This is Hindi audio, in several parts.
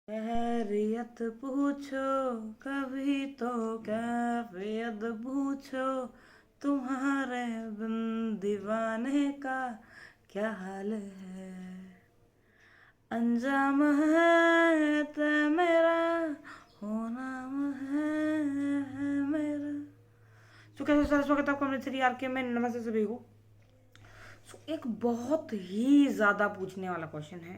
खैरियत पूछो कभी तो कैफियत पूछो तुम्हारे बिन दीवाने का क्या हाल है। अंजाम है ते मेरा हो नाम है मेरा। तो कैसे सर स्वागत है आपका मेरे थ्री आर के में। नमस्ते सभी को। एक बहुत ही ज़्यादा पूछने वाला क्वेश्चन है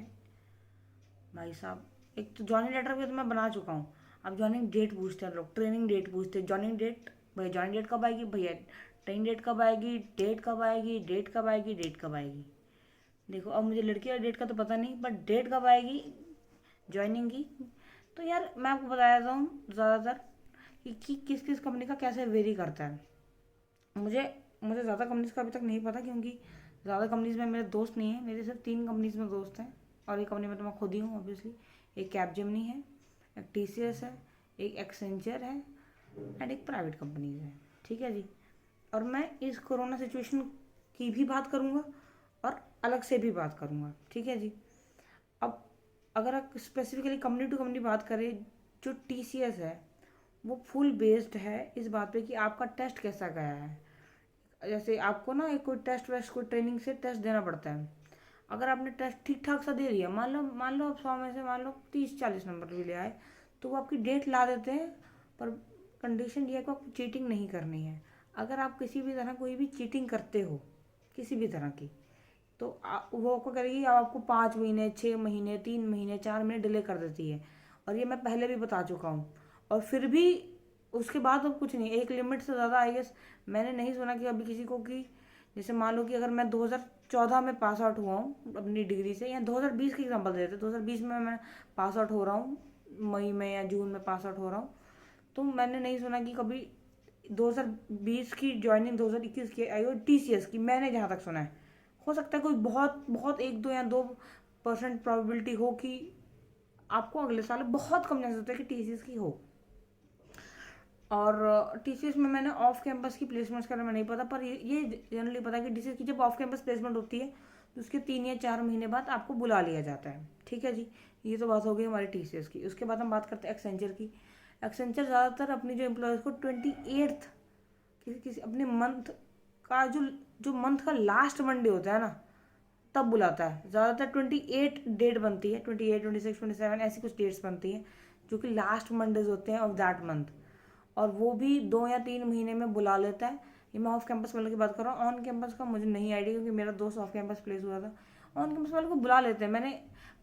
भाई साहब। एक तो जॉइनिंग लेटर भी तो मैं बना चुका हूँ। अब जॉइनिंग डेट पूछते हैं लोग, ट्रेनिंग डेट पूछते हैं। जॉइनिंग डेट भैया, जॉइनिंग डेट कब आएगी भैया, ट्रेनिंग डेट कब आएगी, डेट कब आएगी, डेट कब आएगी, डेट कब आएगी। देखो अब मुझे लड़की का डेट का तो पता नहीं, बट डेट कब आएगी ज्वाइनिंग की। तो यार मैं आपको बता देता हूँ ज़्यादातर कि किस किस कंपनी का कैसे वेरी करता है। मुझे मुझे ज़्यादा कंपनीज का अभी तक नहीं पता, क्योंकि ज़्यादा कंपनीज में मेरे दोस्त नहीं है। मेरे सिर्फ तीन कंपनीज में दोस्त हैं, और एक कंपनी में तो मैं खुद ही हूँ ऑब्वियसली। एक कैपजेमिनी है, एक टीसीएस है, एक एक्सेंचर है, एंड एक प्राइवेट कंपनीज है। ठीक है जी। और मैं इस कोरोना सिचुएशन की भी बात करूँगा और अलग से भी बात करूँगा। ठीक है जी। अब अगर आप स्पेसिफिकली कंपनी टू कंपनी बात करें, जो टीसीएस है वो फुल बेस्ड है इस बात पे कि आपका टेस्ट कैसा गया है। जैसे आपको ना एक कोई टेस्ट वेस्ट कोई ट्रेनिंग से टेस्ट देना पड़ता है। अगर आपने टेस्ट ठीक ठाक सा दे दिया, मान लो आप 100 में से मान लो 30-40 नंबर भी ले आए, तो वो आपकी डेट ला देते हैं। पर कंडीशन ये है कि आपको चीटिंग नहीं करनी है। अगर आप किसी भी तरह कोई भी चीटिंग करते हो किसी भी तरह की, तो वो आपको करेगी, अब आपको 5 महीने, 6 महीने, 3 महीने, 4 महीने डिले कर देती है। और ये मैं पहले भी बता चुका हूँ। और फिर भी उसके बाद अब कुछ नहीं, एक लिमिट से ज़्यादा आई गेस मैंने नहीं सुना कि अभी किसी को कि जैसे मान लो कि अगर मैं 2014 में पास आउट हुआ हूँ अपनी डिग्री से, या 2020 की एग्जाम्पल देते, 2020 में मैं पास आउट हो रहा हूँ, मई में या जून में पास आउट हो रहा हूँ, तो मैंने नहीं सुना कि कभी 2020 की ज्वाइनिंग 2021 की आई हो टीसीएस की। मैंने जहाँ तक सुना है, हो सकता है कोई बहुत बहुत 1-2 या 2% प्रोबेबिलिटी हो कि आपको अगले साल, बहुत कम चांसेस होता है कि टीसीएस की हो। और टीसीएस में मैंने ऑफ कैंपस की प्लेसमेंट्स का मैं नहीं पता, पर ये जनरली पता है कि टीसीएस की जब ऑफ कैंपस प्लेसमेंट होती है तो उसके 3 या 4 महीने बाद आपको बुला लिया जाता है। ठीक है जी। ये तो बात हो गई हमारी टीसीएस की। उसके बाद हम बात करते हैं एक्सेंचर की। एक्सेंचर ज़्यादातर अपनी जो एम्प्लॉयज़ को 28th किसी किसी अपने मंथ का जो मंथ का लास्ट मंडे होता है ना, तब बुलाता है। ज़्यादातर 28 डेट बनती है, 28, 26, 27 ऐसी कुछ डेट्स बनती हैं जो कि लास्ट मंडेज होते हैं ऑफ दैट मंथ। और वो भी 2 या 3 महीने में बुला लेता है। ये मैं ऑफ कैंपस वाले की बात कर रहा हूँ। ऑन कैंपस का मुझे नहीं आइडिया, क्योंकि मेरा दोस्त ऑफ कैंपस प्लेस हुआ था। ऑन कैंपस वाले को बुला लेते हैं मैंने,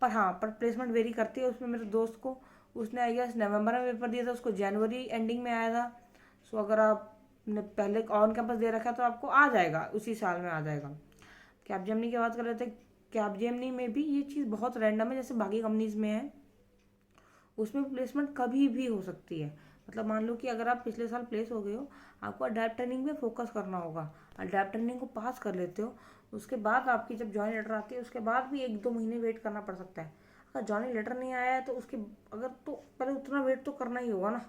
पर हाँ, पर प्लेसमेंट वेरी करती है। उसमें मेरे दोस्त को, उसने आई गेस नवंबर में पेपर दिया था, उसको जनवरी एंडिंग में आया था। सो अगर आपने पहले ऑन कैंपस दे रखा है तो आपको आ जाएगा, उसी साल में आ जाएगा। कैपजेमिनी की बात कर रहे थे। कैपजेमिनी में भी ये चीज़ बहुत रैंडम है, जैसे बाकी कंपनीज में है। उसमें प्लेसमेंट कभी भी हो सकती है। मतलब मान लो कि अगर आप पिछले साल प्लेस हो गए हो, आपको अडेप्ट ट्रेनिंग में फोकस करना होगा। अडेप्ट ट्रेनिंग को पास कर लेते हो, उसके बाद आपकी जब ज्वाइन लेटर आती है उसके बाद भी 1-2 महीने वेट करना पड़ सकता है। अगर ज्वाइनिंग लेटर नहीं आया है तो उसके अगर तो पहले उतना वेट तो करना ही होगा ना।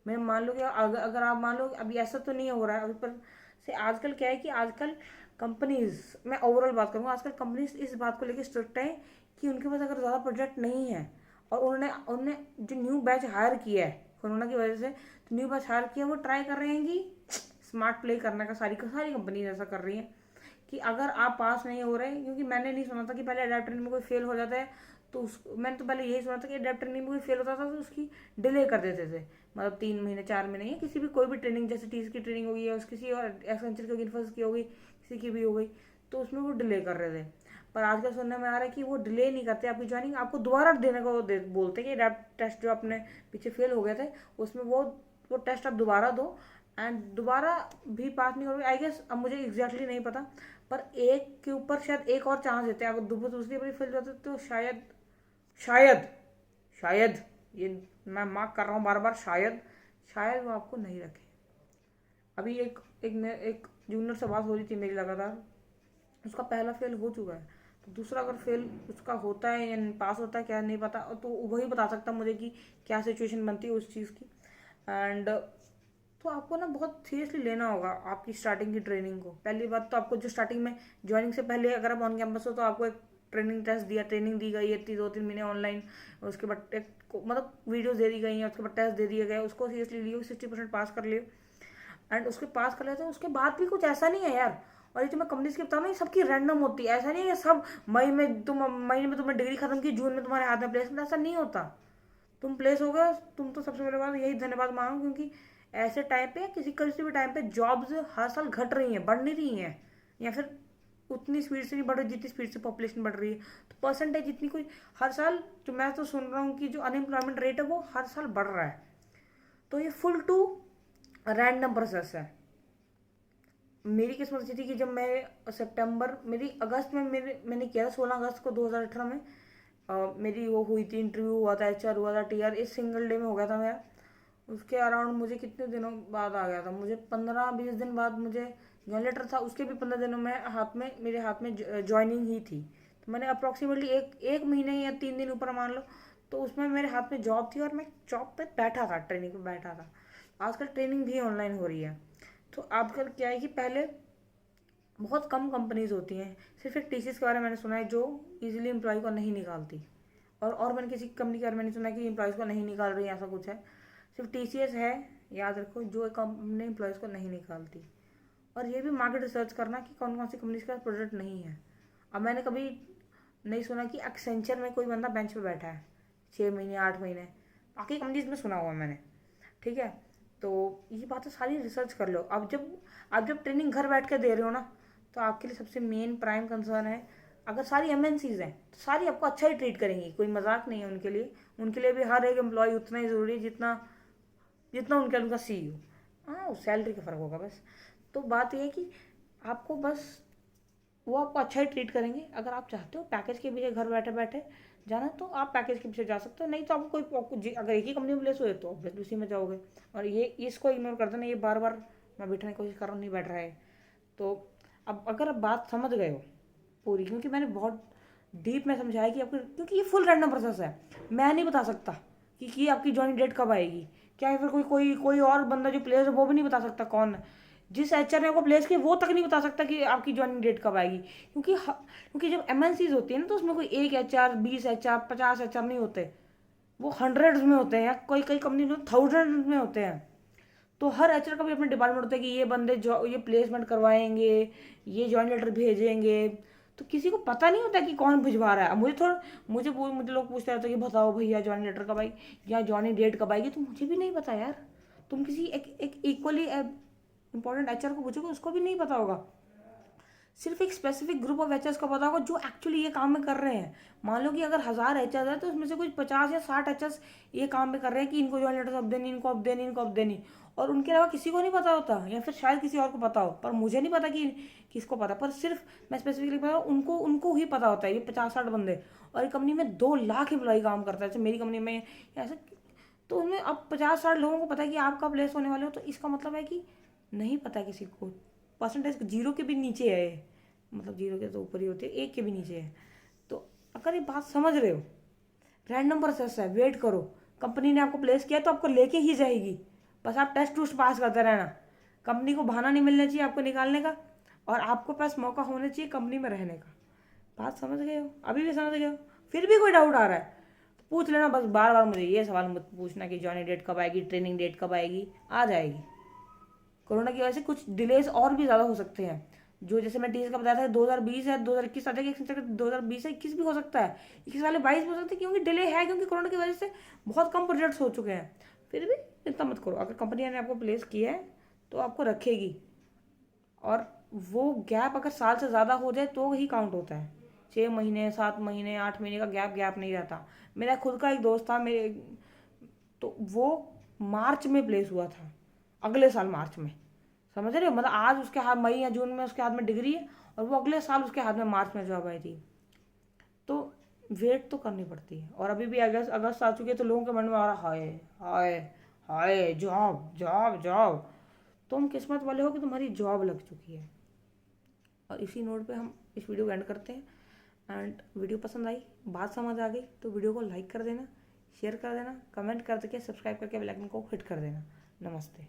मैं मान लो कि अगर आप मान लो अभी ऐसा तो नहीं हो रहा है अभी पर से। आजकल क्या है कि आजकल कंपनीज, मैं ओवरऑल बात करूँगा, आजकल कंपनीज इस बात को लेकर स्ट्रिक्ट है कि उनके पास अगर ज़्यादा प्रोजेक्ट नहीं है, और उन्होंने उन्होंने जो न्यू बैच हायर किया है कोरोना की वजह से, तो न्यू बैच हायर किया, वो ट्राई कर रहे हैं कि स्मार्ट प्ले करने का। सारी कंपनीज ऐसा कर रही हैं कि अगर आप पास नहीं हो रहे, क्योंकि मैंने नहीं सुना था कि पहले अडेप्ट ट्रेनिंग में कोई फेल हो जाता है तो उस मैंने तो पहले यही सुना था कि अडेप्ट ट्रेनिंग में कोई फेल होता था तो उसकी डिले कर देते थे। मतलब 3 महीने, 4 महीने, या किसी भी कोई भी ट्रेनिंग, जैसे टीस की ट्रेनिंग होगी या किसी और एक्सेंचर की होगी, इन्फोसिस की होगी, किसी की भी हो गई, तो उसमें वो डिले कर रहे थे। पर आजकल सुनने में आ रहा है कि वो डिले नहीं करते, आपकी ज्वाइनिंग आपको दोबारा देने को बोलते हैं कि अडेप्ट टेस्ट जो आपने पीछे फेल हो गए थे उसमें वो टेस्ट आप दोबारा दो। एंड दोबारा भी पास नहीं करोगे आई गेस, अब मुझे एग्जैक्टली नहीं पता, पर एक के ऊपर शायद एक और चांस देते हैं। अगर दूसरी बार फेल जाते तो शायद शायद शायद, ये मैं मार्क कर रहा हूँ बार बार, शायद शायद वो आपको नहीं रखे। अभी एक जूनियर से बात हो रही थी मेरी लगातार, उसका पहला फेल हो चुका है, तो दूसरा अगर फेल उसका होता है या पास होता है क्या नहीं पता, तो वही बता सकता मुझे कि क्या सिचुएशन बनती है उस चीज़ की। एंड तो आपको ना बहुत सीरियसली लेना होगा आपकी स्टार्टिंग की ट्रेनिंग को। पहली बात तो आपको जो स्टार्टिंग में ज्वाइनिंग से पहले अगर आप ऑन कैंपस हो तो आपको एक ट्रेनिंग टेस्ट दिया, ट्रेनिंग दी गई है 2-3 महीने ऑनलाइन। उसके बाद एक उसको मतलब वीडियोस दे दी गई हैं, उसके बाद टेस्ट दे दिए गए, उसको सीरियसली लियो, 60% पास कर लिए एंड उसके पास कर लेते हैं। उसके बाद भी कुछ ऐसा नहीं है यार। और ये जो मैं कंपनीज की बता रहा हूँ, सबकी रैंडम होती है। ऐसा नहीं है कि सब मई में तुमने डिग्री खत्म की, जून में तुम्हारे हाथ में प्लेसमेंट, ऐसा नहीं होता। तुम प्लेस हो गए, तुम तो सबसे पहले बात यही धन्यवाद मांगो, क्योंकि ऐसे टाइम पे किसी भी टाइम पे जॉब्स हर साल घट रही हैं, बढ़ नहीं रही हैं, या फिर उतनी स्पीड से नहीं बढ़ रही जितनी स्पीड से पॉपुलेशन बढ़ रही है। तो परसेंटेज जितनी कोई हर साल, जो मैं तो सुन रहा हूँ कि जो अनएम्प्लॉयमेंट रेट है वो हर साल बढ़ रहा है। तो ये फुल टू रैंडम प्रोसेस है। मेरी किस्मत अच्छी थी कि जब मैं सितंबर, मेरी अगस्त में मैंने किया था 16 अगस्त को 2018 में मेरी वो हुई थी, इंटरव्यू हुआ था, HR हुआ था, TR इस सिंगल डे में हो गया था मेरा। उसके अराउंड मुझे कितने दिनों बाद आ गया था, मुझे 15-20 दिन बाद मुझे जॉइन लेटर था। उसके भी 15 दिनों में मेरे हाथ में ज्वाइनिंग ही थी। तो मैंने अप्रॉक्सीमेटली एक महीने या 3 दिन ऊपर मान लो, तो उसमें मेरे हाथ में जॉब थी और मैं जॉब पे बैठा था, ट्रेनिंग पे बैठा था। आजकल ट्रेनिंग भी ऑनलाइन हो रही है। तो आजकल क्या है कि पहले बहुत कम कंपनीज होती हैं, सिर्फ एक TCS के बारे में मैंने सुना है जो इजीली एम्प्लॉय को नहीं निकालती। और मैंने किसी कंपनी के बारे में नहीं सुना कि एम्प्लॉयज़ को नहीं निकाल रही है, ऐसा कुछ है। सिर्फ TCS है, याद रखो, जो एक कंपनी एम्प्लॉयज़ को नहीं निकालती। और ये भी मार्केट रिसर्च करना कि कौन कौन सी कंपनीज का प्रोडक्ट नहीं है। अब मैंने कभी नहीं सुना कि एक्सेंचर में कोई बंदा बेंच पे बैठा है 6 महीने 8 महीने, बाकी कंपनीज में सुना हुआ है मैंने, ठीक है। तो ये बातें सारी रिसर्च कर लो। अब जब ट्रेनिंग घर बैठ के दे रहे हो ना, तो आपके लिए सबसे मेन प्राइम कंसर्न है, अगर सारी MNCs हैं तो सारी आपको अच्छा ही ट्रीट करेंगी, कोई मजाक नहीं है उनके लिए भी हर एक एम्प्लॉय उतना ही ज़रूरी है जितना जितना उनका CEO। हाँ, उस सैलरी का फ़र्क होगा बस। तो बात यह है कि आपको बस वो आपको अच्छा ही ट्रीट करेंगे। अगर आप चाहते हो पैकेज के पीछे घर बैठे बैठे जाना, तो आप पैकेज के पीछे जा सकते हो। नहीं तो आपको अगर एक ही कंपनी में प्लेस हुए तो ऑब्वियसली उसी में जाओगे। और ये इसको इग्नोर कर देना, ये बार बार मैं बैठने की कोशिश कर रहा हूँ, नहीं बैठ रहा है। तो अब अगर आप बात समझ गए हो पूरी, क्योंकि मैंने बहुत डीप में समझाया कि आपको, क्योंकि ये फुल रैंडम प्रोसेस है। मैं नहीं बता सकता कि आपकी ज्वाइनिंग डेट कब आएगी, क्या फिर कोई और बंदा जो प्लेस है वो भी नहीं बता सकता कौन है। जिस HR ने आपको प्लेस किया वो तक नहीं बता सकता कि आपकी ज्वाइनिंग डेट कब आएगी। क्योंकि जब MNCs होती है ना, तो उसमें कोई एक HR 20 HR 50 HR नहीं होते, वो हंड्रेड्स में होते हैं, या कोई कई कंपनी में थाउजेंड में होते हैं। तो हर HR का भी अपने डिपार्टमेंट होता है कि ये बंदे ये प्लेसमेंट करवाएंगे, ये ज्वाइन लेटर भेजेंगे। तो किसी को पता नहीं होता कि कौन भिजवा रहा है। अब मुझे लोग पूछते रहते हैं कि बताओ भैया ज्वाइन लेटर कब आएगी या ज्वाइनिंग डेट कब आएगी, तो मुझे भी नहीं पता यार। तुम किसी एक इक्वली इंपॉर्टेंट HR को पूछोगे, उसको भी नहीं पता होगा। सिर्फ एक स्पेसिफिक ग्रुप ऑफ HRs को पता होगा जो एक्चुअली ये काम में कर रहे हैं। मान लो कि अगर 1000 HRs है, तो उसमें से कुछ 50 या 60 HRs ये काम में कर रहे हैं कि इनको ज्वाइन लेटर अब देनी, इनको अब देनी। और उनके अलावा किसी को नहीं पता होता, या फिर शायद किसी और को पता हो, पर मुझे नहीं पता कि किसको पता। पर सिर्फ मैं स्पेसिफिकली पता, उनको उनको ही पता होता है, ये 50-60 बंदे। और एक कंपनी में 2 लाख एम्प्लॉय काम करता है, जैसे मेरी कंपनी में ऐसे। तो उनमें अब 50-60 लोगों को पता है कि आप कब प्लेस होने वाले हो, तो इसका मतलब है कि नहीं पता है किसी को। परसेंटेज 0 के भी नीचे है, मतलब 0 के तो ऊपर ही होते हैं, 1 के भी नीचे है। तो अगर ये बात समझ रहे हो, रैंडम प्रोसेस है, वेट करो। कंपनी ने आपको प्लेस किया तो आपको लेके ही जाएगी, बस आप टेस्ट टूस्ट पास करते रहना। कंपनी को बहाना नहीं मिलना चाहिए आपको निकालने का, और आपको पास मौका होना चाहिए कंपनी में रहने का। बात समझ गए हो? अभी भी समझ गए हो? फिर भी कोई डाउट आ रहा है तो पूछ लेना, बस बार बार मुझे ये सवाल मत पूछना कि ज्वाइनिंग डेट कब आएगी, ट्रेनिंग डेट कब आएगी। आ जाएगी। कोरोना की वजह से कुछ डिलेज और भी ज़्यादा हो सकते हैं। जो जैसे मैं TCS का बताया था 2020 है, 2021 आता है, 2020 है, 21 भी हो सकता है, 21 वाले 22 भी हो सकते हैं, क्योंकि डिले है, क्योंकि कोरोना की वजह से बहुत कम प्रोजेक्ट्स हो चुके हैं। फिर भी चिंता मत करो, अगर कंपनी ने आपको प्लेस किया है तो आपको रखेगी। और वो गैप अगर साल से ज़्यादा हो जाए तो ही काउंट होता है। 6 महीने 7 महीने 8 महीने का गैप नहीं रहता। मेरा खुद का एक दोस्त था मेरे, तो वो मार्च में प्लेस हुआ था, अगले साल मार्च में। समझ रहे हो? मतलब आज उसके हाथ मई या जून में उसके हाथ में डिग्री है, और वो अगले साल उसके हाथ में मार्च में जॉब आई थी। तो वेट तो करनी पड़ती है। और अभी भी अगस्त अगस्त आ चुकी है, तो लोगों के मन में आ रहा हाय हाय हाय, जॉब जॉब जॉब। तुम किस्मत वाले हो कि तुम्हारी जॉब लग चुकी है। और इसी नोट पे हम इस वीडियो को एंड करते हैं। एंड वीडियो पसंद आई, बात समझ आ गई, तो वीडियो को लाइक कर देना, शेयर कर देना, कमेंट कर देके सब्सक्राइब करके बेल आइकन को हिट कर देना। नमस्ते।